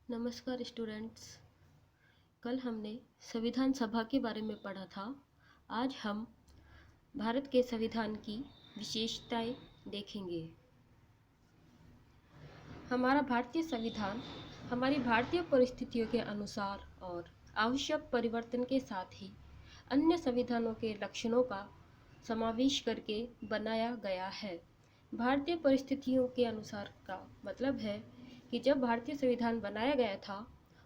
नमस्कार स्टूडेंट्स। कल हमने संविधान सभा के बारे में पढ़ा था। आज हम भारत के संविधान की विशेषताएं देखेंगे। हमारा भारतीय संविधान हमारी भारतीय परिस्थितियों के अनुसार और आवश्यक परिवर्तन के साथ ही अन्य संविधानों के लक्षणों का समावेश करके बनाया गया है। भारतीय परिस्थितियों के अनुसार का मतलब है कि जब भारतीय संविधान बनाया गया था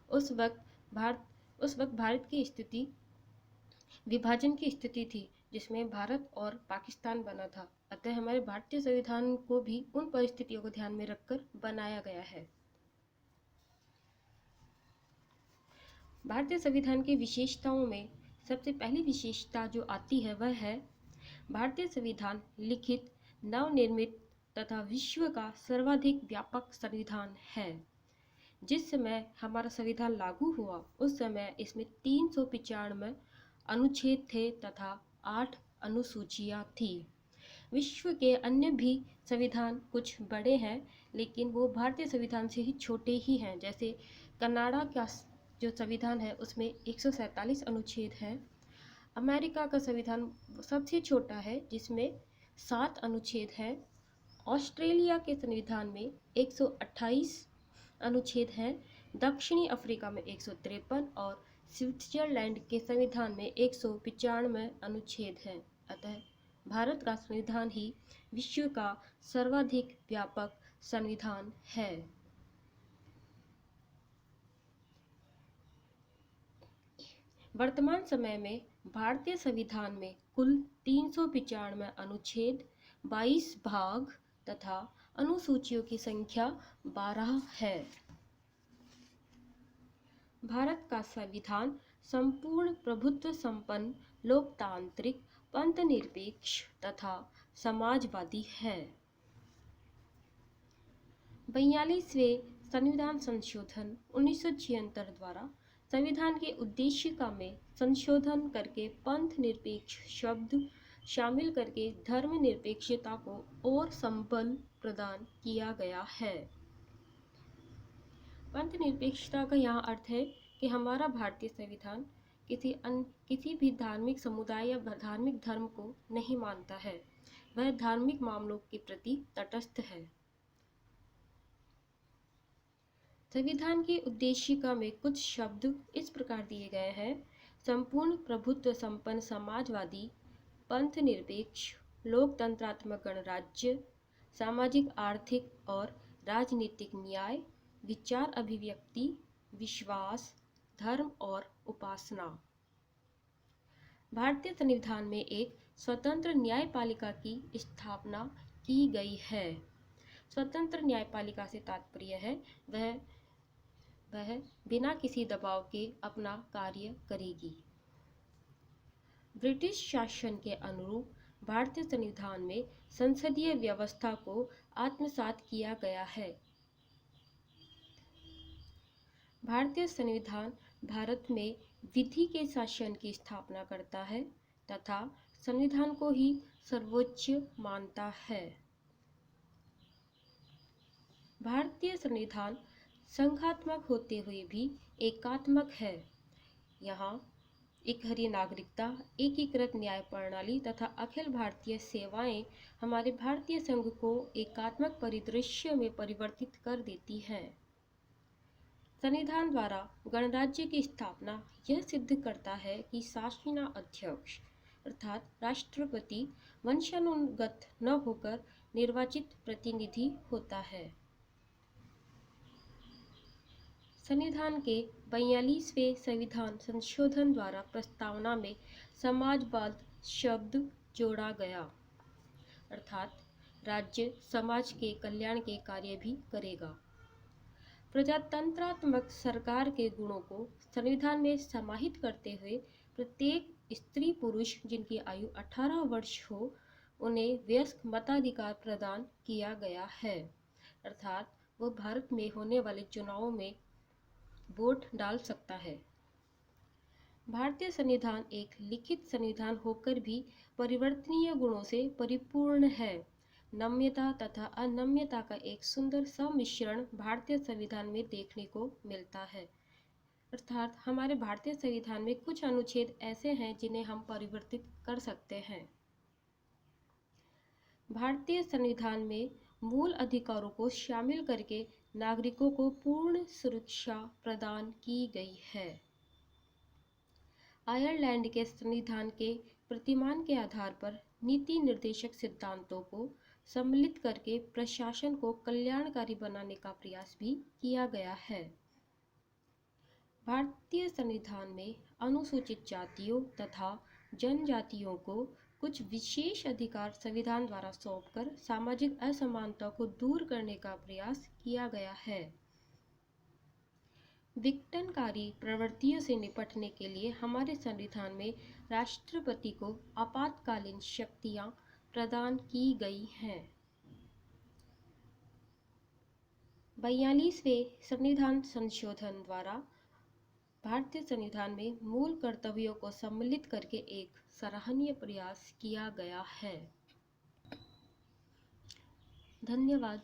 उस वक्त भारत की स्थिति विभाजन की स्थिति थी, जिसमें भारत और पाकिस्तान बना था। अतः हमारे भारतीय संविधान को भी उन परिस्थितियों को ध्यान में रखकर बनाया गया है। भारतीय संविधान की विशेषताओं में सबसे पहली विशेषता जो आती है वह है भारतीय संविधान लिखित, नवनिर्मित तथा विश्व का सर्वाधिक व्यापक संविधान है। जिस समय हमारा संविधान लागू हुआ उस समय इसमें 395 अनुच्छेद थे तथा 8 अनुसूचियां थी। विश्व के अन्य भी संविधान कुछ बड़े हैं, लेकिन वो भारतीय संविधान से ही छोटे ही हैं। जैसे कनाडा का जो संविधान है उसमें 147 अनुच्छेद हैं। अमेरिका का संविधान सबसे छोटा है जिसमें 7 अनुच्छेद हैं। ऑस्ट्रेलिया के संविधान में 128 अनुच्छेद हैं। दक्षिणी अफ्रीका में 153 और स्विट्जरलैंड के संविधान में 195 अनुच्छेद हैं। अतः भारत का संविधान ही विश्व का सर्वाधिक व्यापक संविधान है। वर्तमान समय में भारतीय संविधान में कुल 395 अनुच्छेद, 22 भाग तथा अनुसूचियों की संख्या 12 है। भारत का संविधान संपूर्ण प्रभुत्व संपन्न, लोकतांत्रिक, पंथनिरपेक्ष तथा समाजवादी है। 42वें संविधान संशोधन 1976 द्वारा संविधान के उद्देशिका में संशोधन करके पंथ निरपेक्ष शब्द शामिल करके धर्मनिरपेक्षता को और संबल प्रदान किया गया है। पंथ निरपेक्षता का यहाँ अर्थ है कि हमारा भारतीय संविधान किसी भी धार्मिक समुदाय या धार्मिक धर्म को नहीं मानता है। वह धार्मिक मामलों के प्रति तटस्थ है। संविधान की उद्देशिका में कुछ शब्द इस प्रकार दिए गए हैं: संपूर्ण प्रभुत्व संपन्न समाजवादी, पंथ निरपेक्ष, लोकतंत्रात्मक गणराज्य, सामाजिक, आर्थिक और राजनीतिक न्याय, विचार अभिव्यक्ति, विश्वास, धर्म और उपासना। भारतीय संविधान में एक स्वतंत्र न्यायपालिका की स्थापना की गई है। स्वतंत्र न्यायपालिका से तात्पर्य है वह बिना किसी दबाव के अपना कार्य करेगी। ब्रिटिश शासन के अनुरूप भारतीय संविधान में संसदीय व्यवस्था को आत्मसात किया गया है। भारतीय संविधान भारत में विधि के शासन की स्थापना करता है तथा संविधान को ही सर्वोच्च मानता है। भारतीय संविधान संघात्मक होते हुए भी एकात्मक है। यहाँ एकहरी नागरिकता, एकीकृत न्याय प्रणाली तथा अखिल भारतीय सेवाएं हमारे भारतीय संघ को एकात्मक परिदृश्य में परिवर्तित कर देती हैं। संविधान द्वारा गणराज्य की स्थापना यह सिद्ध करता है कि शासकीय अध्यक्ष अर्थात राष्ट्रपति वंशानुगत न होकर निर्वाचित प्रतिनिधि होता है। संविधान के 42वें संविधान संशोधन द्वारा प्रस्तावना में समाजवाद शब्द जोड़ा गया, अर्थात राज्य समाज के कल्याण के कार्य भी करेगा। प्रजातंत्रात्मक सरकार के गुणों को संविधान में समाहित करते हुए प्रत्येक स्त्री पुरुष जिनकी आयु 18 वर्ष हो उन्हें वयस्क मताधिकार प्रदान किया गया है, अर्थात वो भारत में होने वाले चुनावों में वोट डाल सकता है। भारतीय संविधान एक लिखित संविधान होकर भी परिवर्तनीय गुणों से परिपूर्ण है। नम्यता तथा अनम्यता का एक सुंदर सम्मिश्रण भारतीय संविधान में देखने को मिलता है। अर्थात हमारे भारतीय संविधान में कुछ अनुच्छेद ऐसे हैं जिन्हें हम परिवर्तित कर सकते हैं। भारतीय संविधान में मूल अधिकारों को शामिल करके नागरिकों को पूर्ण सुरक्षा प्रदान की गई है। आयरलैंड के संविधान के प्रतिमान के आधार पर नीति निर्देशक सिद्धांतों को सम्मिलित करके प्रशासन को कल्याणकारी बनाने का प्रयास भी किया गया है। भारतीय संविधान में अनुसूचित जातियों तथा जनजातियों को कुछ विशेष अधिकार संविधान द्वारा सौंपकर सामाजिक असमानता को दूर करने का प्रयास किया गया है। विघटनकारी प्रवृत्तियों से निपटने के लिए हमारे संविधान में राष्ट्रपति को आपातकालीन शक्तियां प्रदान की गई हैं। 42वें संविधान संशोधन द्वारा भारतीय संविधान में मूल कर्तव्यों को सम्मिलित करके एक सराहनीय प्रयास किया गया है। धन्यवाद।